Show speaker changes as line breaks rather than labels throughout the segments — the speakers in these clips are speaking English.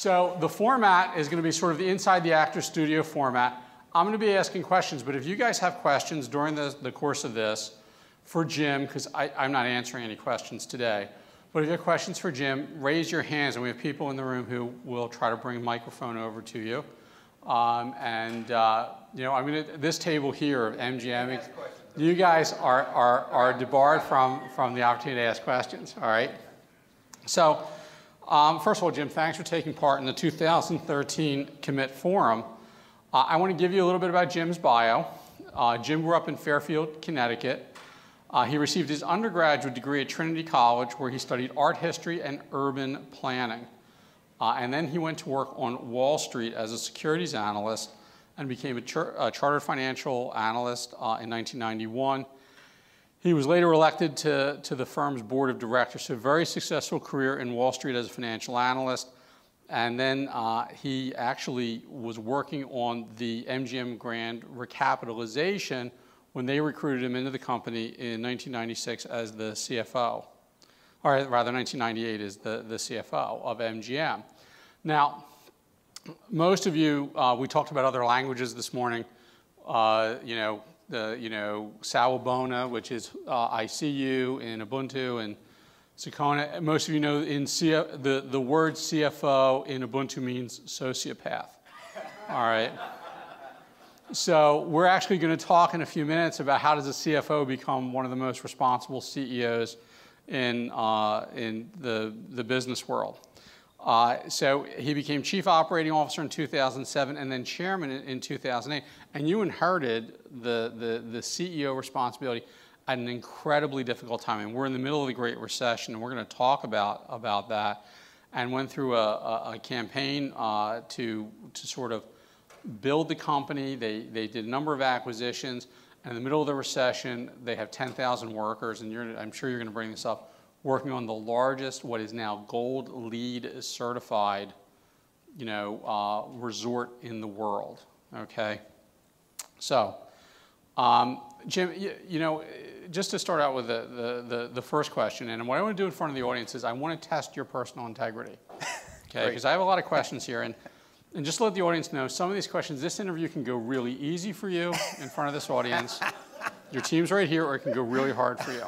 So the format is going to be sort of the inside the actor studio format. I'm going to be asking questions, but if you guys have questions during the course of this for Jim, because I'm not answering any questions today, but if you have questions for Jim, raise your hands, and we have people in the room who will try to bring a microphone over to you. You know, I'm going to, this table here of MGM, you guys are debarred from the opportunity to ask questions, all right? So, first of all, Jim, thanks for taking part in the 2013 Commit Forum. I want to give you a little bit about Jim's bio. Jim grew up in Fairfield, Connecticut. He received his undergraduate degree at Trinity College, where he studied art history and urban planning. And then he went to work on Wall Street as a securities analyst and became a chartered financial analyst in 1991. He was later elected to the firm's board of directors, so a very successful career in Wall Street as a financial analyst. And then he actually was working on the MGM grand recapitalization when they recruited him into the company in 1996 as the CFO, or rather 1998 as the CFO of MGM. Now, most of you, we talked about other languages this morning. You know, Sawubona, which is I see you in Ubuntu, and Sakona. Most of you know the word CFO in Ubuntu means sociopath. All right. So we're actually going to talk in a few minutes about how does a CFO become one of the most responsible CEOs in the business world. So he became Chief Operating Officer in 2007 and then Chairman in 2008. And you inherited the CEO responsibility at an incredibly difficult time. And we're in the middle of the Great Recession, and we're going to talk about that, and went through a campaign to sort of build the company. They did a number of acquisitions, and in the middle of the recession, they have 10,000 workers, and I'm sure you're going to bring this up, working on the largest, what is now Gold LEED certified, you know, resort in the world. Okay, so Jim, you know, just to start out with the first question, and what I want to do in front of the audience is I want to test your personal integrity. Okay, because I have a lot of questions here, and just to let the audience know, some of these questions, this interview can go really easy for you in front of this audience. Your team's right here, or it can go really hard for you.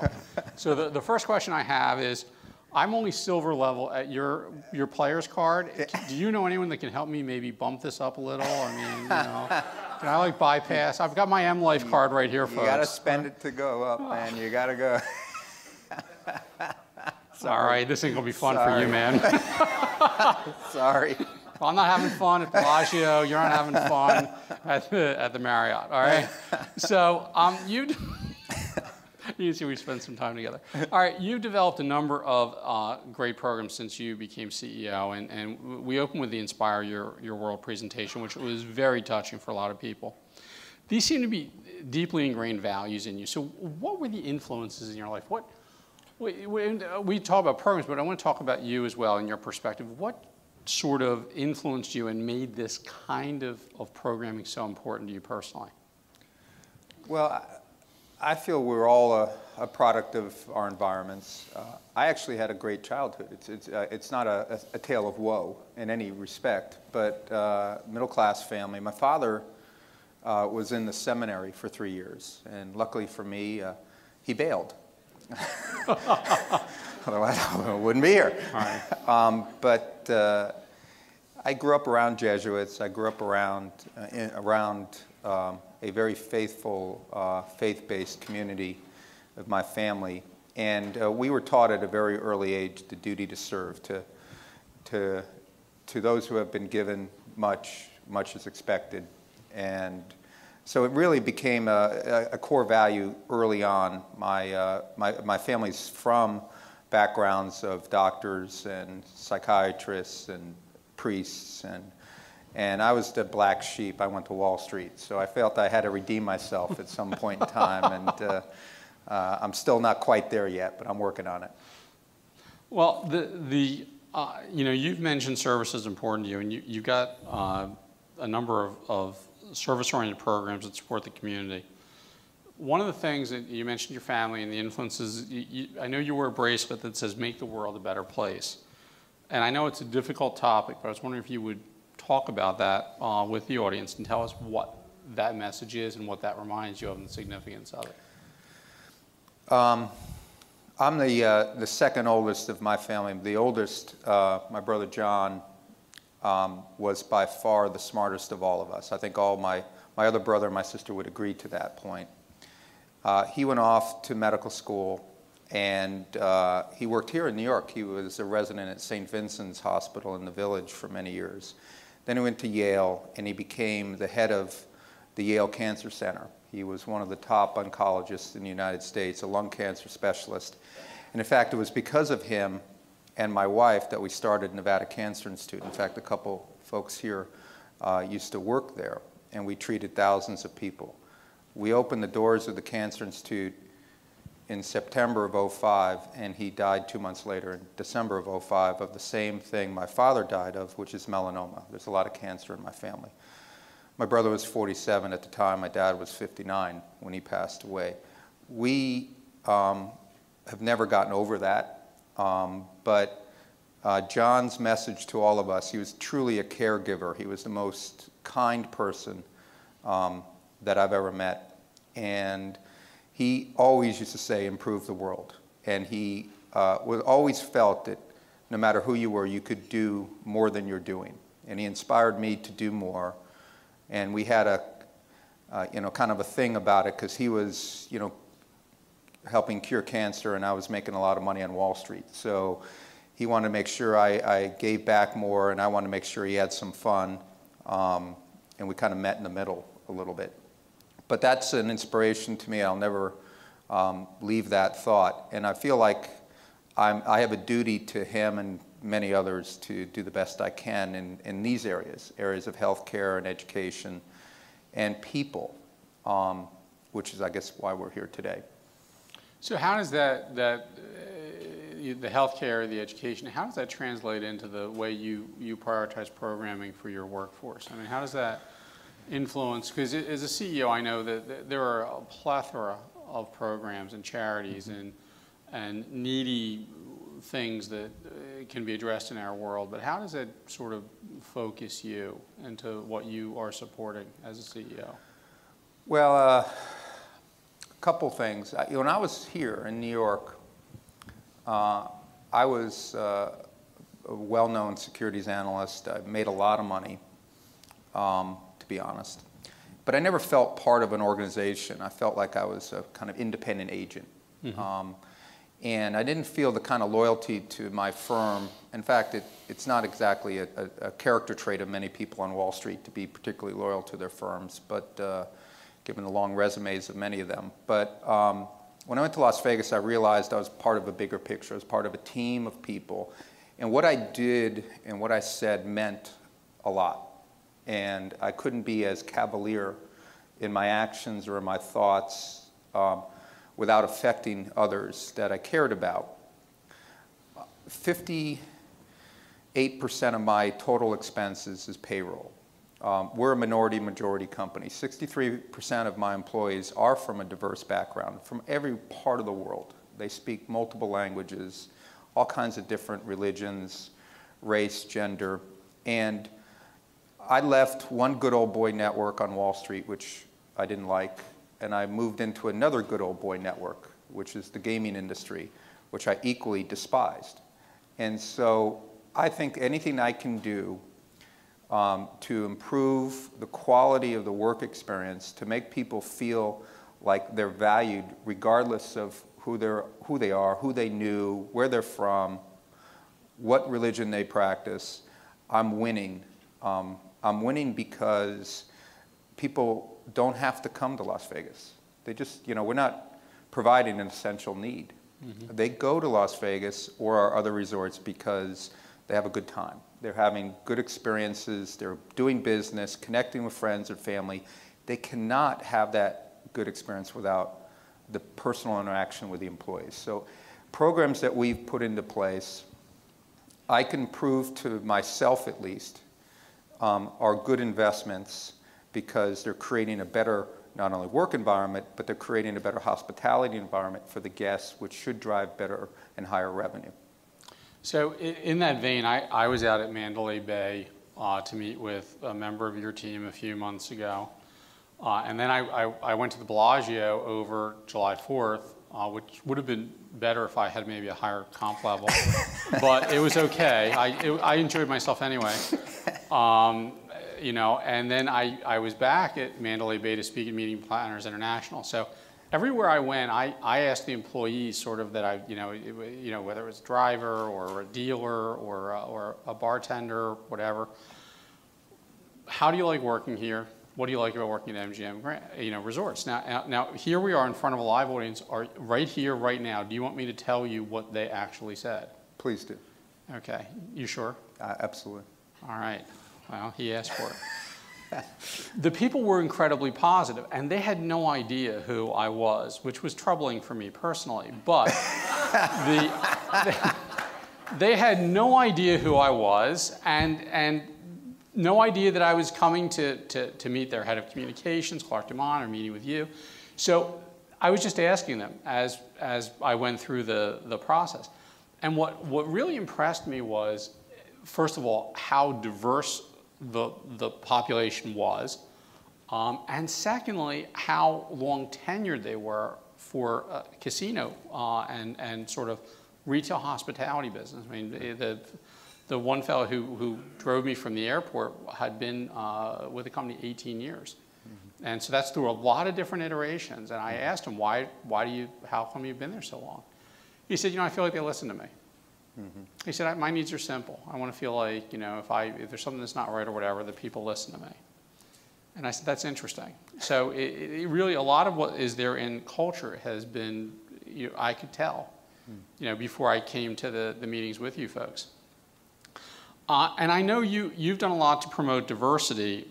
So the first question I have is, I'm only silver level at your player's card. Do you know anyone that can help me maybe bump this up a little? I mean, you know, can I like bypass? I've got my M Life card right here, folks.
You got to spend it to go up, man. You got to go.
All right, this ain't gonna be fun for you, man.
Sorry.
Well, I'm not having fun at Bellagio. You're not having fun at the Marriott. All right. So you see, we spent some time together. All right, you've developed a number of great programs since you became CEO, and we opened with the Inspire Your World presentation, which was very touching for a lot of people. These seem to be deeply ingrained values in you. So what were the influences in your life? We talk about programs, but I want to talk about you as well and your perspective. What sort of influenced you and made this kind of programming so important to you personally? Well,
I feel we're all a product of our environments. I actually had a great childhood. It's not a tale of woe in any respect, but middle-class family. My father was in the seminary for 3 years, and luckily for me, he bailed. Otherwise, I wouldn't be here. All right. I grew up around Jesuits. I grew up around a very faithful, faith-based community of my family, and we were taught at a very early age the duty to serve. To those who have been given much, much is expected, and so it really became a core value early on. My family's from backgrounds of doctors and psychiatrists and priests, and I was the black sheep. I went to Wall Street, so I felt I had to redeem myself at some point in time, and I'm still not quite there yet, but I'm working on it.
Well, you know, you've mentioned service is important to you, and you've got a number of service-oriented programs that support the community. One of the things that you mentioned your family and the influences, I know you wear a bracelet that says make the world a better place. And I know it's a difficult topic, but I was wondering if you would talk about that with the audience and tell us what that message is and what that reminds you of and the significance of it.
I'm the second oldest of my family. The oldest, my brother John, was by far the smartest of all of us. I think all my other brother and my sister would agree to that point. He went off to medical school, and he worked here in New York. He was a resident at St. Vincent's Hospital in the Village for many years. Then he went to Yale, and he became the head of the Yale Cancer Center. He was one of the top oncologists in the United States, a lung cancer specialist. And in fact, it was because of him and my wife that we started Nevada Cancer Institute. In fact, a couple folks here used to work there, and we treated thousands of people. We opened the doors of the Cancer Institute in September of '05, and he died 2 months later in December of '05 of the same thing my father died of, which is melanoma. There's a lot of cancer in my family. My brother was 47 at the time. My dad was 59 when he passed away. We have never gotten over that, but John's message to all of us, he was truly a caregiver. He was the most kind person that I've ever met. And he always used to say, improve the world. And he always felt that no matter who you were, you could do more than you're doing. And he inspired me to do more. And we had a, kind of a thing about it, because he was, helping cure cancer, and I was making a lot of money on Wall Street. So he wanted to make sure I gave back more, and I wanted to make sure he had some fun. And we kind of met in the middle a little bit. But that's an inspiration to me. I'll never leave that thought. And I feel like I have a duty to him and many others to do the best I can in these areas of healthcare and education and people, which is, I guess, why we're here today.
So how does the healthcare, the education, how does that translate into the way you prioritize programming for your workforce? I mean, how does that influence? Because as a CEO, I know that there are a plethora of programs and charities and needy things that can be addressed in our world, but how does it sort of focus you into what you are supporting as a CEO?
Well, a couple things. When I was here in New York, I was a well-known securities analyst. I made a lot of money, to be honest. But I never felt part of an organization. I felt like I was a kind of independent agent. Mm-hmm. And I didn't feel the kind of loyalty to my firm. In fact, it's not exactly a character trait of many people on Wall Street to be particularly loyal to their firms, but given the long resumes of many of them. But when I went to Las Vegas, I realized I was part of a bigger picture. I was part of a team of people. And what I did and what I said meant a lot. And I couldn't be as cavalier in my actions or in my thoughts without affecting others that I cared about. 58% of my total expenses is payroll. We're a minority-majority company. 63% of my employees are from a diverse background, from every part of the world. They speak multiple languages, all kinds of different religions, race, gender. And I left one good old boy network on Wall Street, which I didn't like, and I moved into another good old boy network, which is the gaming industry, which I equally despised. And so I think anything I can do to improve the quality of the work experience, to make people feel like they're valued regardless of who they are, who they knew, where they're from, what religion they practice, I'm winning. I'm winning because people don't have to come to Las Vegas. They just, we're not providing an essential need. Mm-hmm. They go to Las Vegas or our other resorts because they have a good time. They're having good experiences. They're doing business, connecting with friends or family. They cannot have that good experience without the personal interaction with the employees. So programs that we've put into place, I can prove to myself at least, are good investments because they're creating a better, not only work environment, but they're creating a better hospitality environment for the guests, which should drive better and higher revenue.
So in that vein, I was out at Mandalay Bay to meet with a member of your team a few months ago. And then I went to the Bellagio over July 4th, which would have been better if I had maybe a higher comp level. But it was okay. I enjoyed myself anyway. You know, and then I was back at Mandalay Bay to speak at Meeting Planners International. So everywhere I went, I asked the employees sort of that you know, whether it was a driver or a dealer or a bartender, whatever, how do you like working here? What do you like about working at MGM, you know, Resorts? Now here we are in front of a live audience, right here, right now. Do you want me to tell you what they actually said?
Please do.
Okay, you sure?
Absolutely.
All right. Well, he asked for it. The people were incredibly positive, and they had no idea who I was, which was troubling for me personally. But they had no idea who I was, and no idea that I was coming to meet their head of communications, Clark Dumont, or meeting with you. So I was just asking them as I went through the process. And what really impressed me was, first of all, how diverse the population was, and secondly, how long tenured they were for casino and sort of retail hospitality business. I mean, the one fellow who drove me from the airport had been with the company 18 years. Mm-hmm. And so that's through a lot of different iterations. And I asked him, how come you've been there so long? He said, you know, I feel like they listen to me. Mm-hmm. He said, my needs are simple. I want to feel like, you know, if there's something that's not right or whatever, that people listen to me. And I said, that's interesting. So it really, a lot of what is there in culture has been, you know, I could tell, you know, before I came to the meetings with you folks. And I know you've done a lot to promote diversity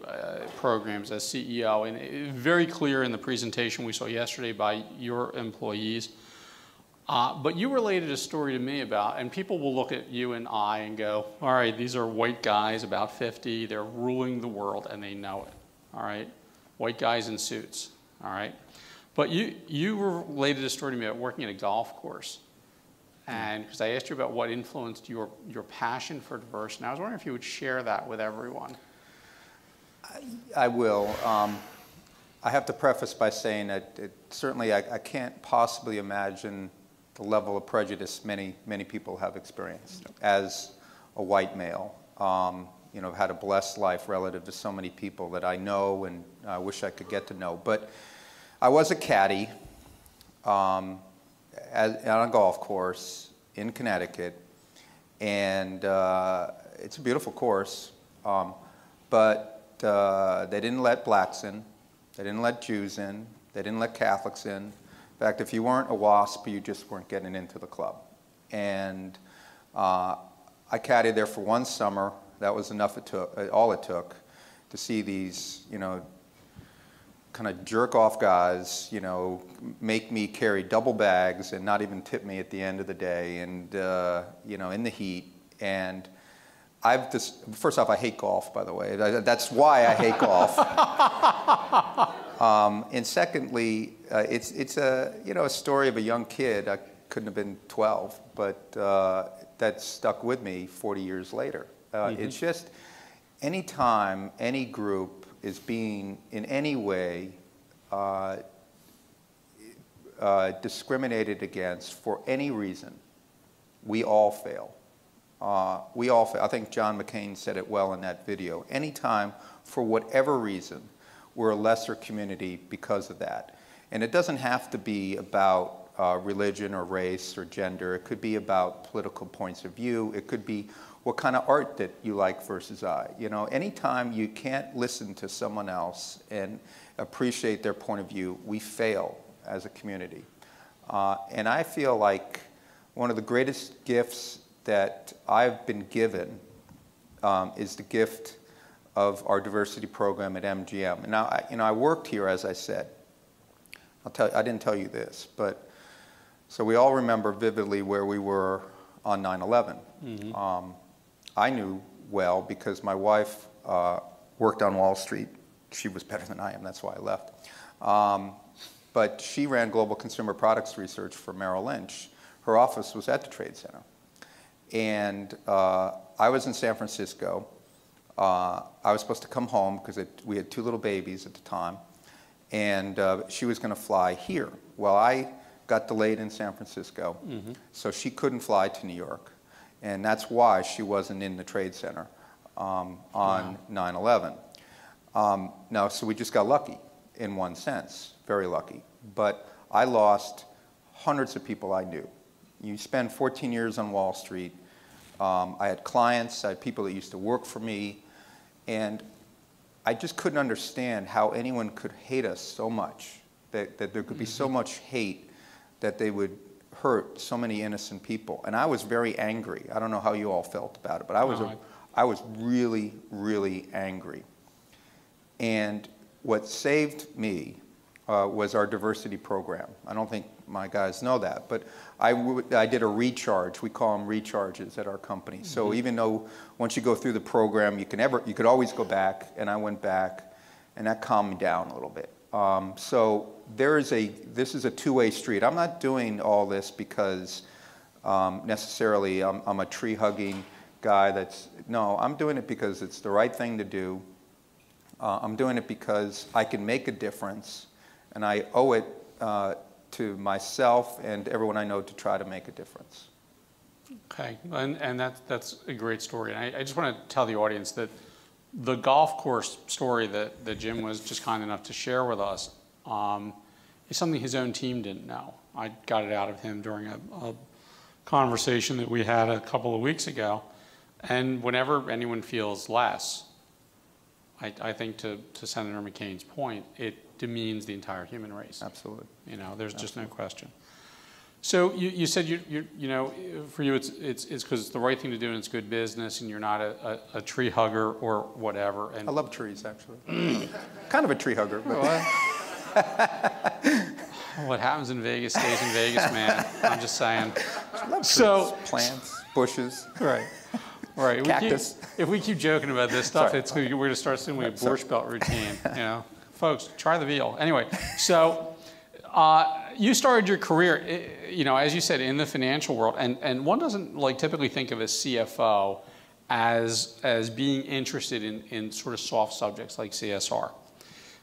programs as CEO, and it was very clear in the presentation we saw yesterday by your employees. But you related a story to me about, and people will look at you and I and go, all right, these are white guys about 50, they're ruling the world, and they know it, all right? White guys in suits, all right? But you related a story to me about working at a golf course. And because I asked you about what influenced your passion for diversity, and I was wondering if you would share that with everyone.
I will. I have to preface by saying that certainly I can't possibly imagine the level of prejudice many people have experienced as a white male. You know, I've had a blessed life relative to so many people that I know and I wish I could get to know. But I was a caddy on a golf course in Connecticut, and it's a beautiful course, but they didn't let blacks in, they didn't let Jews in, they didn't let Catholics in. In fact, if you weren't a WASP, you just weren't getting into the club. And I caddied there for one summer. That was enough. All it took to see these, you know, kind of jerk-off guys, you know, make me carry double bags and not even tip me at the end of the day, and you know, in the heat. And first off, I hate golf, by the way. That's why I hate golf. And secondly, it's a, you know, a story of a young kid. I couldn't have been 12, but that stuck with me 40 years later. It's just any time any group is being in any way discriminated against for any reason, we all fail. We all fail. I think John McCain said it well in that video. Anytime, for whatever reason, we're a lesser community because of that. And it doesn't have to be about religion or race or gender. It could be about political points of view. It could be what kind of art that you like versus I. You know, anytime you can't listen to someone else and appreciate their point of view, we fail as a community. And I feel like one of the greatest gifts that I've been given is the gift of our diversity program at MGM. And now, you know, I worked here, as I said. I didn't tell you this, but so we all remember vividly where we were on 9/11. Mm-hmm. I knew well because my wife worked on Wall Street. She was better than I am, that's why I left. But she ran global consumer products research for Merrill Lynch. Her office was at the Trade Center. And I was in San Francisco. I was supposed to come home because we had 2 little babies at the time, and she was going to fly here. Well, I got delayed in San Francisco, so she couldn't fly to New York, and that's why she wasn't in the Trade Center on 9/11. Now, so we just got lucky in one sense, very lucky. But I lost hundreds of people I knew. You spend 14 years on Wall Street. I had clients, I had people that used to work for me, and I just couldn't understand how anyone could hate us so much, that there could be so much hate that they would hurt so many innocent people. And I was very angry. I don't know how you all felt about it, but I was really, really angry. And what saved me was our diversity program. I don't think my guys know that, but I did a recharge. We call them recharges at our company. So even though once you go through the program, you could always go back, and I went back, and that calmed me down a little bit. So this is a two-way street. I'm not doing all this because necessarily I'm a tree-hugging guy no, I'm doing it because it's the right thing to do. I'm doing it because I can make a difference, and I owe it to myself and everyone I know to try to make a difference.
Okay, and that's a great story. And I just want to tell the audience that the golf course story that Jim was just kind enough to share with us is something his own team didn't know. I got it out of him during a conversation that we had a couple of weeks ago. And whenever anyone feels less, I think to Senator McCain's point, it demeans the entire human race.
Absolutely.
You know, there's just no question. So you said you know, for you it's because it's the right thing to do and it's good business, and you're not a tree hugger or whatever. And
I love trees, actually. Kind of a tree hugger. But
what happens in Vegas stays in Vegas, man. I'm just saying.
I love trees, plants, bushes.
Right. Right.
Cactus.
If we keep joking about this stuff,
Sorry.
we're going to start assuming a Borscht Belt routine. You know, folks, try the veal. Anyway, so you started your career, you know, as you said, in the financial world, and one doesn't like typically think of a CFO as being interested in sort of soft subjects like CSR.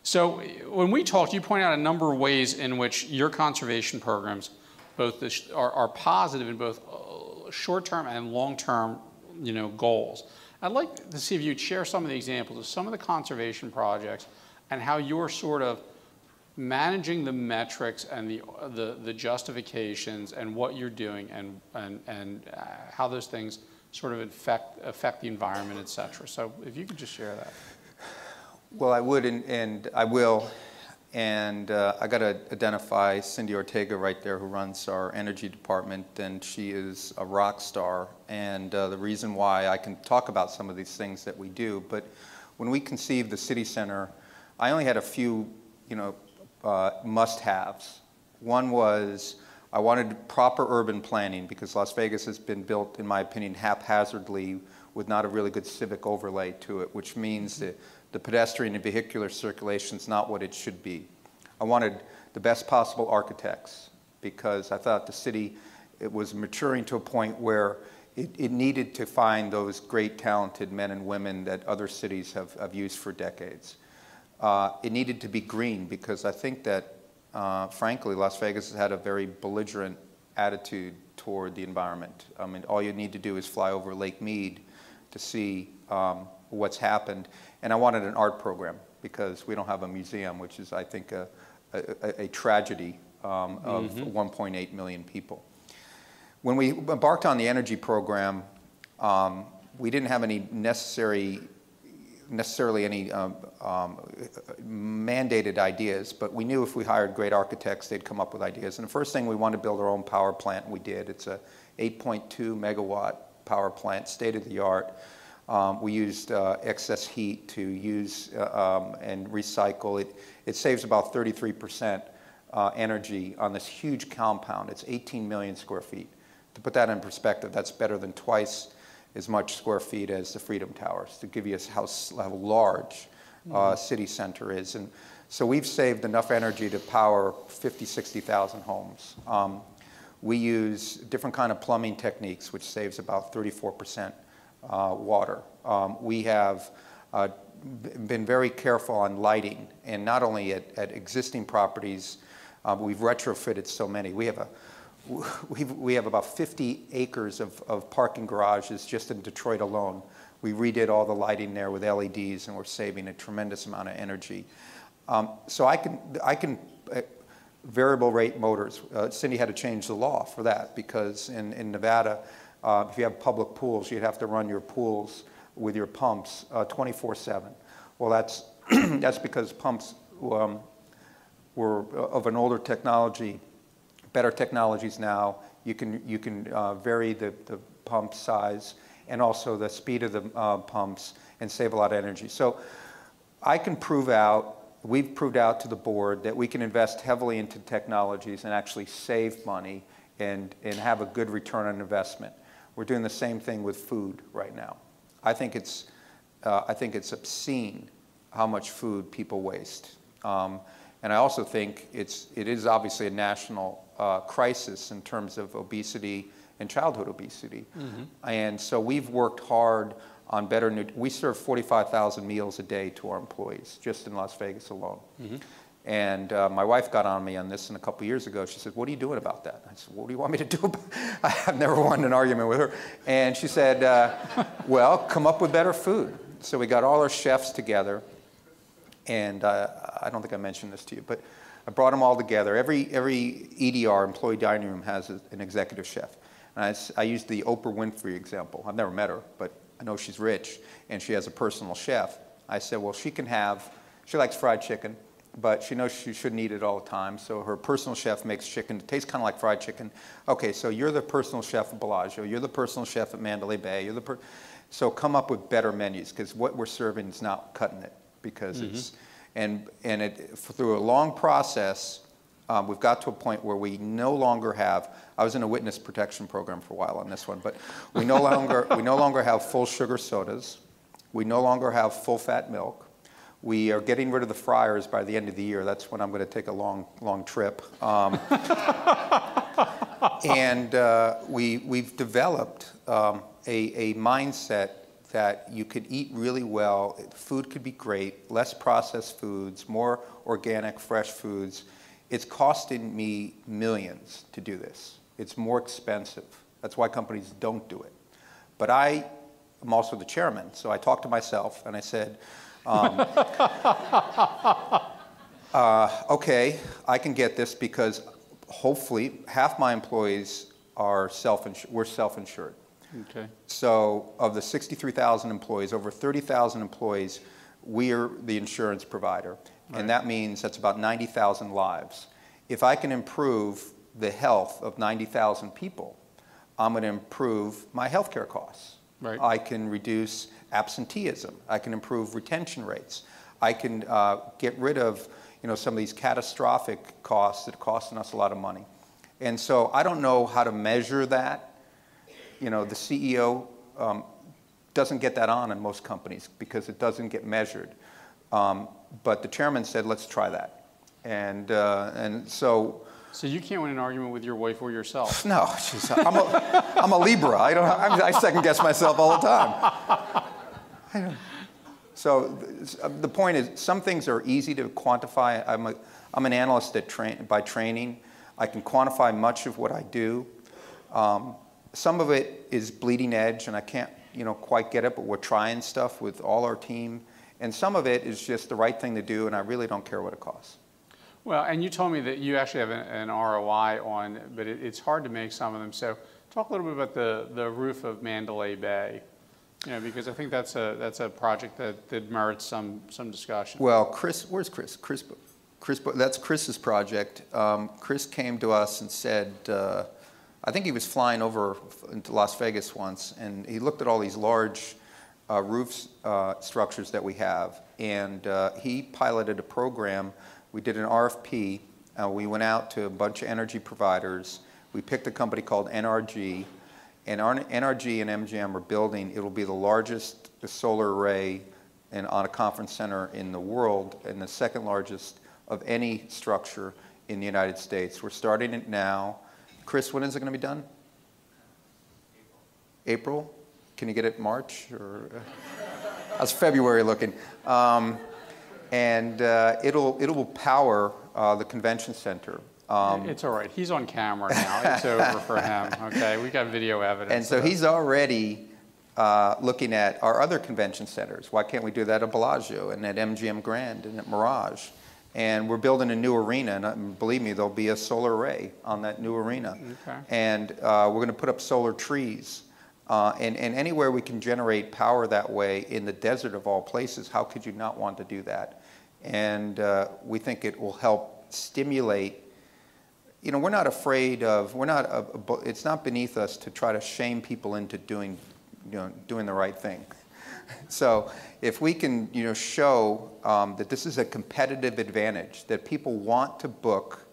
So when we talked, you point out a number of ways in which your conservation programs both are positive in both short-term and long-term, you know, goals. I'd like to see if you'd share some of the examples of some of the conservation projects and how you're sort of managing the metrics and the justifications and what you're doing and how those things sort of affect the environment, et cetera. So if you could just share that.
Well, I would, and I will. And I got to identify Cindy Ortega right there, who runs our energy department, and she is a rock star. And the reason why I can talk about some of these things that we do, but when we conceived the city center, I only had a few, you know, must-haves. One was I wanted proper urban planning because Las Vegas has been built, in my opinion, haphazardly with not a really good civic overlay to it, which means that the pedestrian and vehicular circulation is not what it should be. I wanted the best possible architects because I thought the city, it was maturing to a point where it needed to find those great talented men and women that other cities have used for decades. It needed to be green because I think that, frankly, Las Vegas has had a very belligerent attitude toward the environment. I mean, all you need to do is fly over Lake Mead to see what's happened. And I wanted an art program because we don't have a museum, which is, I think, a tragedy of 1.8 million people. When we embarked on the energy program, we didn't have any necessarily any mandated ideas, but we knew if we hired great architects, they'd come up with ideas. And the first thing, we wanted to build our own power plant, and we did. It's a 8.2 megawatt power plant, state of the art. We used excess heat to use and recycle. It saves about 33% energy on this huge compound. It's 18 million square feet. To put that in perspective, that's better than twice as much square feet as the Freedom Towers, to give you how large city center is. And so we've saved enough energy to power 50, 60,000 homes. We use different kind of plumbing techniques, which saves about 34% water. We have been very careful on lighting, and not only at existing properties, we've retrofitted so many. We have about 50 acres of parking garages just in Detroit alone. We redid all the lighting there with LEDs, and we're saving a tremendous amount of energy. So I can variable rate motors. Cindy had to change the law for that, because in Nevada, if you have public pools, you'd have to run your pools with your pumps 24/7. Well, that's because pumps were of an older technology. Better technologies now, you can vary the pump size and also the speed of the pumps and save a lot of energy. So I can prove out, we've proved out to the board that we can invest heavily into technologies and actually save money and have a good return on investment. We're doing the same thing with food right now. I think it's obscene how much food people waste. And I also think it is obviously a national crisis in terms of obesity and childhood obesity. Mm-hmm. And so we've worked hard on better we serve 45,000 meals a day to our employees, just in Las Vegas alone. Mm-hmm. And my wife got on me on this a couple years ago. She said, "What are you doing about that?" I said, "What do you want me to do about it?" I've never won an argument with her. And she said, "Well, come up with better food." So we got all our chefs together. And I don't think I mentioned this to you, but I brought them all together. Every EDR, employee dining room, has an executive chef. And I used the Oprah Winfrey example. I've never met her, but I know she's rich, and she has a personal chef. I said, well, she likes fried chicken, but she knows she shouldn't eat it all the time, so her personal chef makes chicken. It tastes kind of like fried chicken. Okay, so you're the personal chef at Bellagio. You're the personal chef at Mandalay Bay. So come up with better menus, because what we're serving is not cutting it. Because through a long process, we've got to a point where we no longer have. I was in a witness protection program for a while on this one, but we no longer have full sugar sodas. We no longer have full fat milk. We are getting rid of the fryers by the end of the year. That's when I'm going to take a long trip. And we've developed a mindset that you could eat really well, food could be great, less processed foods, more organic, fresh foods. It's costing me millions to do this. It's more expensive. That's why companies don't do it. But I am also the chairman, so I talked to myself and I said, okay, I can get this because hopefully half my employees are we're self-insured. Okay. So of the 63,000 employees, over 30,000 employees, we're the insurance provider. Right. And that means that's about 90,000 lives. If I can improve the health of 90,000 people, I'm going to improve my healthcare costs. Right. I can reduce absenteeism. I can improve retention rates. I can get rid of some of these catastrophic costs that are costing us a lot of money. And so I don't know how to measure that. The CEO doesn't get that on in most companies because it doesn't get measured. But the chairman said, let's try that. And so...
So you can't win an argument with your wife or yourself?
No, I'm a Libra. I second guess myself all the time. So the point is, some things are easy to quantify. I'm an analyst by training. I can quantify much of what I do. Some of it is bleeding edge, and I can't, quite get it, but we're trying stuff with all our team. And some of it is just the right thing to do, and I really don't care what it costs.
Well, and you told me that you actually have an ROI on, but it's hard to make some of them. So talk a little bit about the roof of Mandalay Bay, because I think that's a project that merits some discussion.
Well, where's Chris? Chris, that's Chris's project. Chris came to us and said, I think he was flying over into Las Vegas once, and he looked at all these large roof structures that we have, and he piloted a program. We did an RFP. We went out to a bunch of energy providers. We picked a company called NRG, and NRG and MGM are building. It'll be the largest solar array on a conference center in the world, and the second largest of any structure in the United States. We're starting it now. Chris, when is it going to be done? April? Can you get it March? Or how's February looking? And it'll power the convention center.
It's all right. He's on camera now. It's over for him. Okay, we got video evidence.
And so he's already looking at our other convention centers. Why can't we do that at Bellagio and at MGM Grand and at Mirage? And we're building a new arena, and believe me, there'll be a solar array on that new arena.
Okay.
And we're going to put up solar trees. And anywhere we can generate power that way in the desert of all places, how could you not want to do that? And we think it will help stimulate. You know, we're not afraid of, it's not beneath us to try to shame people into doing the right thing. So if we can, show that this is a competitive advantage, that people want to book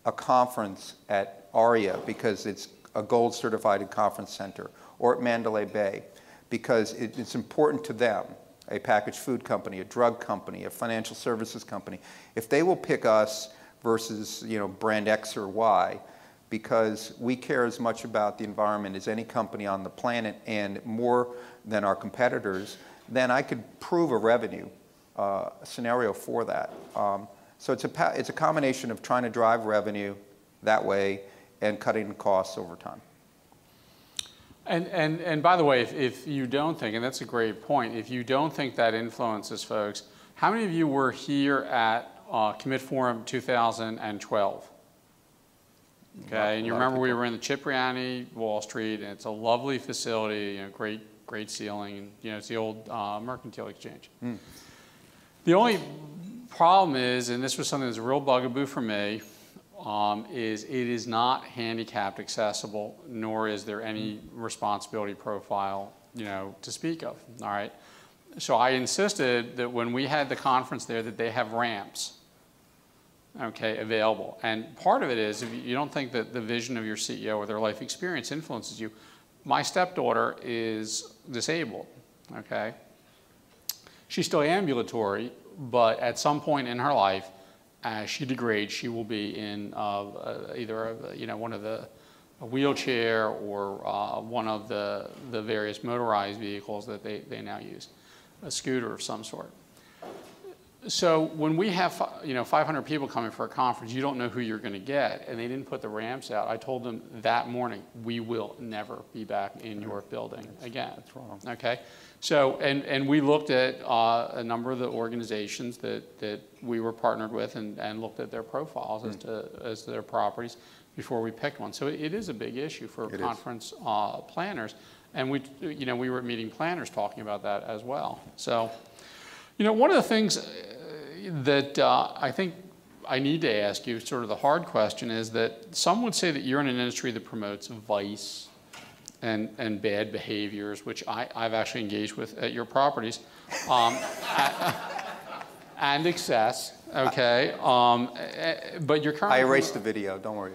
a conference at ARIA because it's a gold certified conference center, or at Mandalay Bay because it's important to them, a packaged food company, a drug company, a financial services company, if they will pick us versus brand X or Y, because we care as much about the environment as any company on the planet and more than our competitors, then I could prove a revenue scenario for that. So it's a combination of trying to drive revenue that way and cutting costs over time.
And by the way, if you don't think, and that's a great point, if you don't think that influences folks, how many of you were here at Commit Forum 2012? Okay, and you remember we were in the Cipriani, Wall Street, and it's a lovely facility, great ceiling, it's the old Mercantile Exchange. Mm. The only problem is, and this was something that's a real bugaboo for me, is it is not handicapped accessible, nor is there any responsibility profile, to speak of, all right? So I insisted that when we had the conference there that they have ramps, okay, available. And part of it is, if you don't think that the vision of your CEO or their life experience influences you, my stepdaughter is disabled, okay? She's still ambulatory, but at some point in her life, as she degrades, she will be in either one of a wheelchair or one of the various motorized vehicles that they now use, a scooter of some sort. So when we have 500 people coming for a conference, you don't know who you're going to get, and they didn't put the ramps out. I told them that morning, we will never be back in your building again.
That's wrong.
Okay, so and we looked at a number of the organizations that we were partnered with and looked at their profiles as to their properties before we picked one. So it is a big issue for conference planners, and we were at meeting planners talking about that as well. So. One of the things that I think I need to ask you, sort of the hard question, is that some would say that you're in an industry that promotes vice and bad behaviors, which I've actually engaged with at your properties, and excess, okay? But you're currently...
I erased the video, don't worry.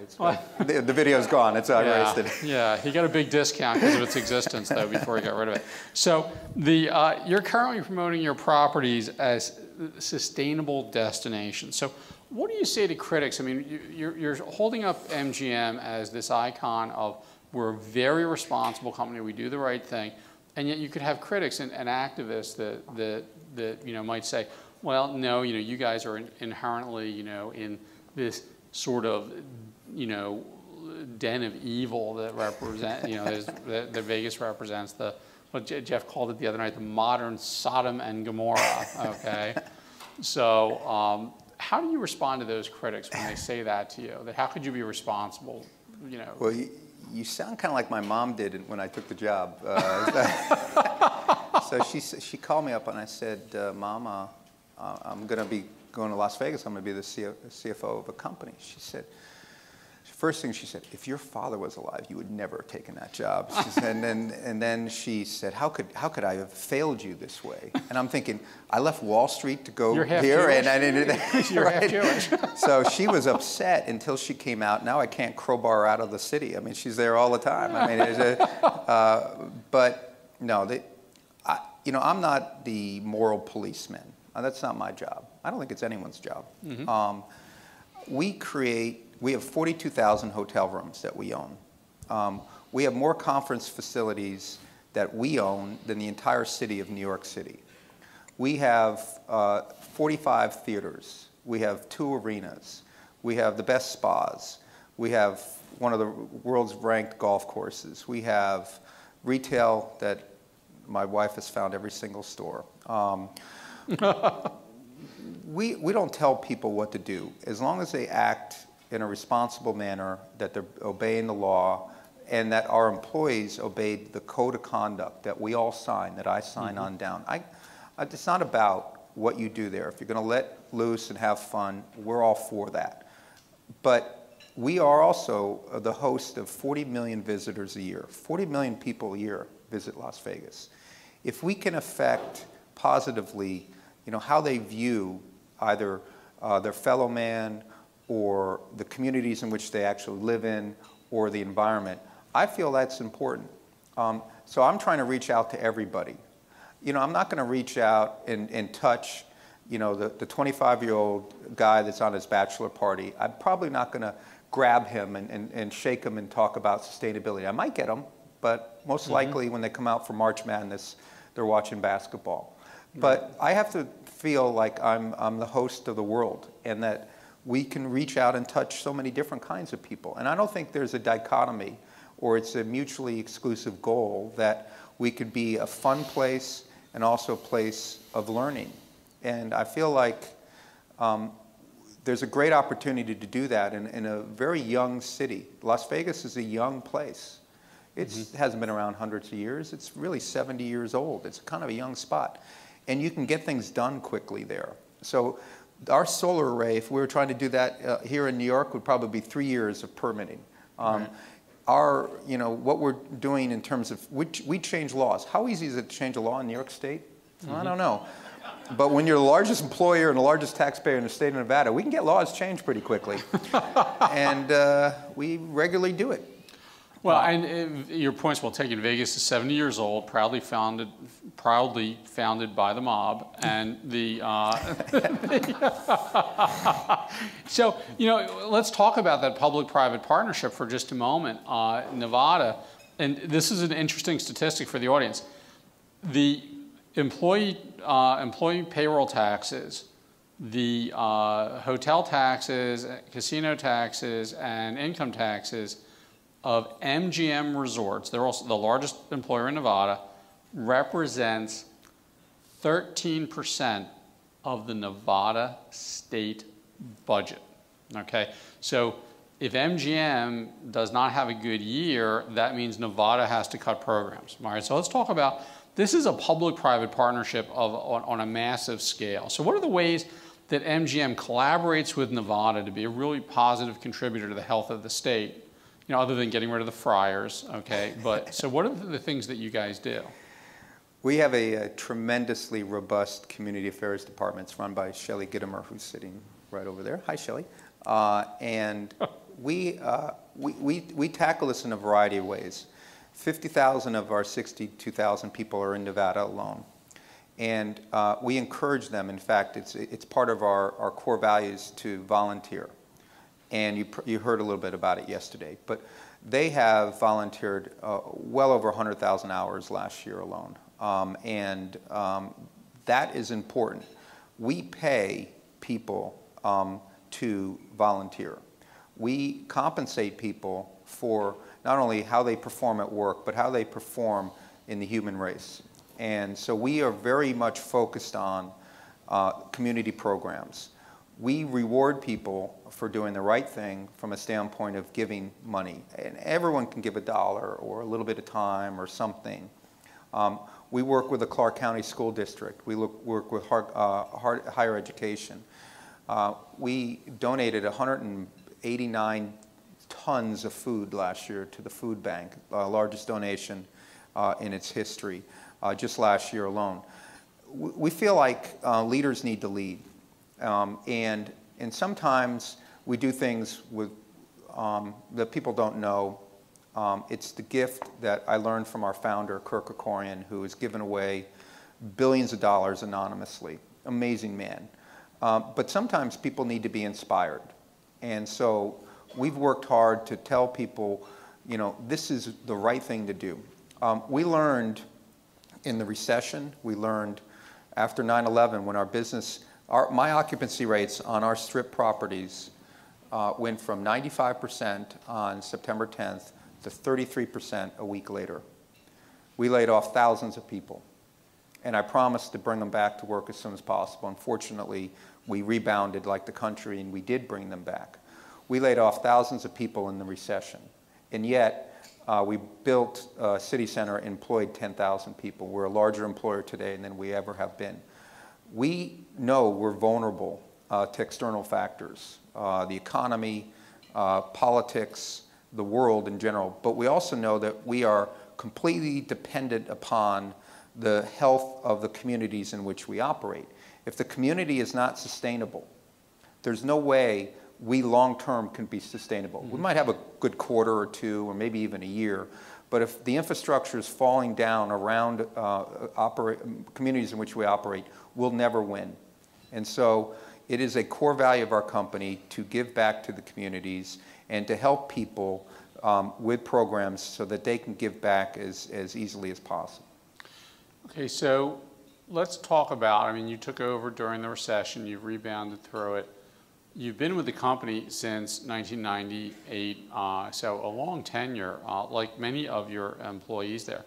The video's gone, I erased it.
Yeah, he got a big discount because of its existence, though, before he got rid of it. So you're currently promoting your properties as sustainable destinations. So what do you say to critics? I mean, you're holding up MGM as this icon of, we're a very responsible company, we do the right thing, and yet you could have critics and activists that might say, well, no, you guys are inherently, in this sort of, den of evil that represent, that Vegas represents what Jeff called it the other night, the modern Sodom and Gomorrah, okay? So how do you respond to those critics when they say that to you? That how could you be responsible,
Well, you sound kind of like my mom did when I took the job. So she called me up and I said, Mama, I'm going to be going to Las Vegas. I'm going to be the CFO of a company. She said, first thing she said, if your father was alive, you would never have taken that job. She said, and then she said, how could I have failed you this way? And I'm thinking, I left Wall Street to go here, and I didn't.
You're half Jewish.
So she was upset until she came out. Now I can't crowbar her out of the city. I mean, she's there all the time. I mean, but no, I'm not the moral policeman. That's not my job. I don't think it's anyone's job. Mm-hmm. We create We have 42,000 hotel rooms that we own. We have more conference facilities that we own than the entire city of New York City. We have 45 theaters. We have 2 arenas. We have the best spas. We have one of the world's ranked golf courses. We have retail that my wife has found every single store. We don't tell people what to do. As long as they act in a responsible manner, that they're obeying the law, and that our employees obeyed the code of conduct that we all sign, that I sign on down. It's not about what you do there. If you're going to let loose and have fun, we're all for that. But we are also the host of 40 million visitors a year. 40 million people a year visit Las Vegas. If we can affect positively, how they view either their fellow man or the communities in which they actually live in or the environment, I feel that's important. So I'm trying to reach out to everybody. I'm not going to reach out and touch, the 25-year-old guy that's on his bachelor party. I'm probably not going to grab him and shake him and talk about sustainability. I might get him, but most likely when they come out for March Madness, they're watching basketball. But I have to feel like I'm the host of the world, and that we can reach out and touch so many different kinds of people. And I don't think there's a dichotomy or it's a mutually exclusive goal, that we could be a fun place and also a place of learning. And I feel like there's a great opportunity to do that in a very young city. Las Vegas is a young place. It hasn't been around hundreds of years. It's really 70 years old. It's kind of a young spot. And you can get things done quickly there. So our solar array, if we were trying to do that here in New York, would probably be 3 years of permitting. What we're doing in terms of, we change laws. How easy is it to change a law in New York State? Well, I don't know. But when you're the largest employer and the largest taxpayer in the state of Nevada, we can get laws changed pretty quickly. And we regularly do it.
Well, and your point's well taken. Vegas is 70 years old, proudly founded by the mob, and the. So let's talk about that public-private partnership for just a moment. Nevada, and this is an interesting statistic for the audience. The employee payroll taxes, the hotel taxes, casino taxes, and income taxes of MGM resorts, they're also the largest employer in Nevada, represents 13% of the Nevada state budget. Okay, so if MGM does not have a good year, that means Nevada has to cut programs. All right, so let's talk about, this is a public-private partnership on a massive scale. So what are the ways that MGM collaborates with Nevada to be a really positive contributor to the health of the state? Other than getting rid of the friars, okay? But so what are the things that you guys do?
We have a tremendously robust community affairs department. It's run by Shelley Gittimer, who's sitting right over there. Hi, Shelley. And we tackle this in a variety of ways. 50,000 of our 62,000 people are in Nevada alone. And we encourage them. In fact, it's part of our core values to volunteer. And you heard a little bit about it yesterday. But they have volunteered well over 100,000 hours last year alone. That is important. We pay people to volunteer. We compensate people for not only how they perform at work, but how they perform in the human race. And so we are very much focused on community programs. We reward people for doing the right thing from a standpoint of giving money. And everyone can give $1 or a little bit of time or something. We work with the Clark County School District. We work with higher education. We donated 189 tons of food last year to the food bank, largest donation in its history, just last year alone. We feel like leaders need to lead. And sometimes we do things with, that people don't know. It's the gift that I learned from our founder, Kirk Kerkorian, who has given away billions of dollars anonymously. Amazing man. But sometimes people need to be inspired. And so we've worked hard to tell people, you know, this is the right thing to do. We learned in the recession, we learned after 9/11 when our business, my occupancy rates on our strip properties went from 95% on September 10th to 33% a week later. We laid off thousands of people, and I promised to bring them back to work as soon as possible. Unfortunately, we rebounded like the country, and we did bring them back. We laid off thousands of people in the recession, and yet we built City Center, employed 10,000 people. We're a larger employer today than we ever have been. We know we're vulnerable to external factors, the economy, politics, the world in general, but we also know that we are completely dependent upon the health of the communities in which we operate. If the community is not sustainable, there's no way we long-term can be sustainable. We might have a good quarter or two, or maybe even a year, but if the infrastructure is falling down around communities in which we operate, we'll never win. And so it is a core value of our company to give back to the communities and to help people with programs so that they can give back as easily as possible. Okay,
so let's talk about, I mean, you took over during the recession, you rebounded through it. You've been with the company since 1998, so a long tenure, like many of your employees there.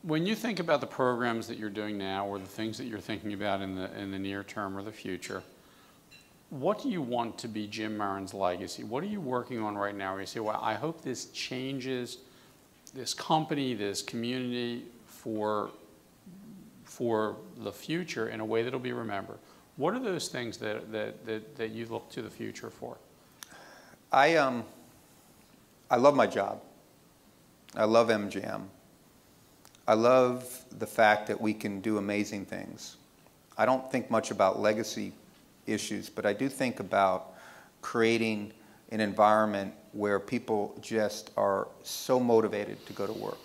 When you think about the programs that you're doing now, or the things that you're thinking about in the near term or the future, what do you want to be Jim Murren's legacy? What are you working on right now where you say, well, I hope this changes this company, this community for the future in a way that'll be remembered? What are those things that you look to the future for?
I love my job. I love MGM. I love the fact that we can do amazing things. I don't think much about legacy issues, but I do think about creating an environment where people just are so motivated to go to work,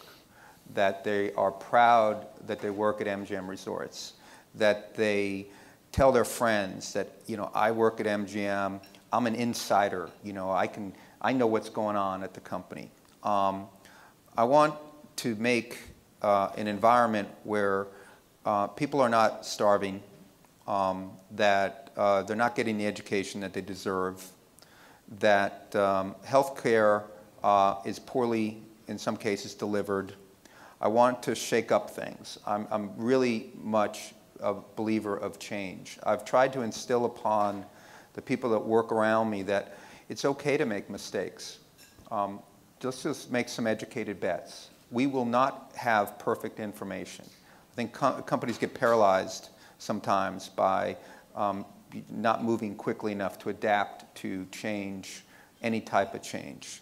that they are proud that they work at MGM Resorts, that they tell their friends that, you know, I work at MGM, I'm an insider, you know, I know what's going on at the company. I want to make an environment where people are not starving, that they're not getting the education that they deserve, that healthcare is poorly, in some cases, delivered. I want to shake up things. I'm really much a believer of change. I've tried to instill upon the people that work around me that it's okay to make mistakes. Just make some educated bets. We will not have perfect information. I think companies get paralyzed sometimes by not moving quickly enough to adapt to change, any type of change.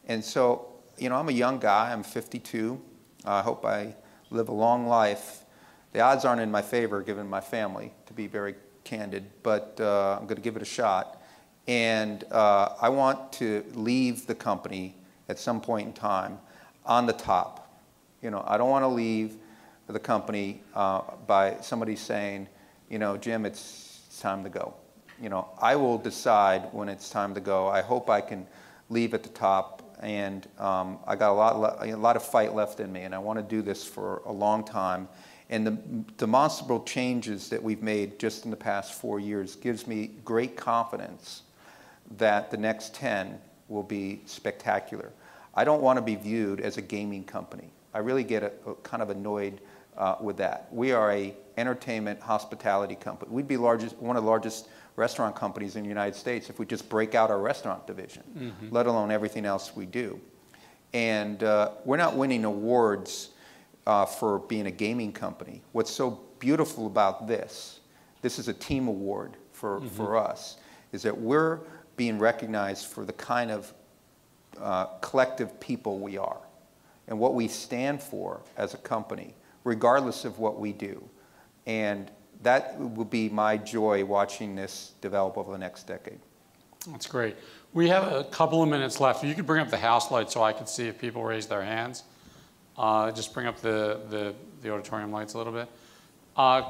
And so, you know, I'm a young guy, I'm 52. I hope I live a long life. The odds aren't in my favor, given my family, to be very candid, but I'm going to give it a shot. And I want to leave the company at some point in time on the top. You know, I don't want to leave the company by somebody saying, you know, Jim, it's time to go. You know, I will decide when it's time to go. I hope I can leave at the top, and I got a lot of fight left in me, and I want to do this for a long time. And the demonstrable changes that we've made just in the past 4 years gives me great confidence that the next 10 will be spectacular. I don't want to be viewed as a gaming company. I really get kind of annoyed with that. We are an entertainment hospitality company. We'd be one of the largest restaurant companies in the United States if we just break out our restaurant division, let alone everything else we do. And we're not winning awards for being a gaming company. What's so beautiful about this is a team award for us, is that we're being recognized for the kind of collective people we are and what we stand for as a company, regardless of what we do. And that will be my joy watching this develop over the next decade.
That's great. We have a couple of minutes left. If you could bring up the house light so I could see if people raise their hands. Just bring up the auditorium lights a little bit.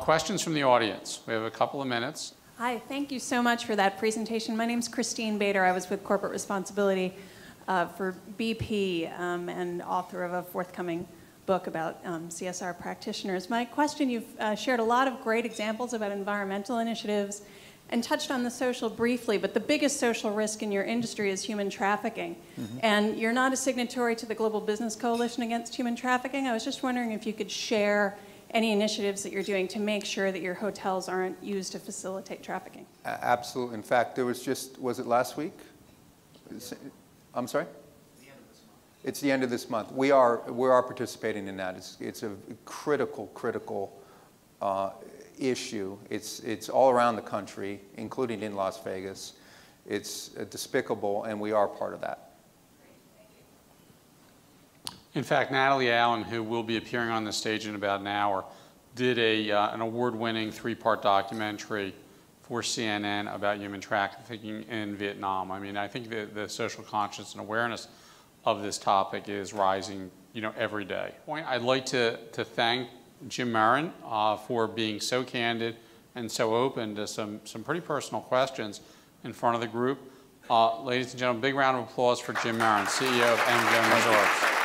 Questions from the audience. We have a couple of minutes.
Hi, thank you so much for that presentation. My name's Christine Bader. I was with Corporate Responsibility for BP and author of a forthcoming book about CSR practitioners. My question, you've shared a lot of great examples about environmental initiatives and touched on the social briefly, but the biggest social risk in your industry is human trafficking. Mm-hmm. And you're not a signatory to the Global Business Coalition Against Human Trafficking. I was just wondering if you could share any initiatives that you're doing to make sure that your hotels aren't used to facilitate trafficking.
Absolutely. In fact, there was was it last week? I'm sorry? It's the end of this month. We are participating in that. It's a critical issue. It's all around the country, including in Las Vegas. It's despicable, and we are part of that.
In fact, Natalie Allen, who will be appearing on the stage in about an hour, did an award-winning 3-part documentary for CNN about human trafficking in Vietnam. I mean, I think the social conscience and awareness of this topic is rising, every day. I'd like to thank Jim Murren for being so candid and so open to some pretty personal questions in front of the group. Ladies and gentlemen, big round of applause for Jim Murren, CEO of MGM Resorts.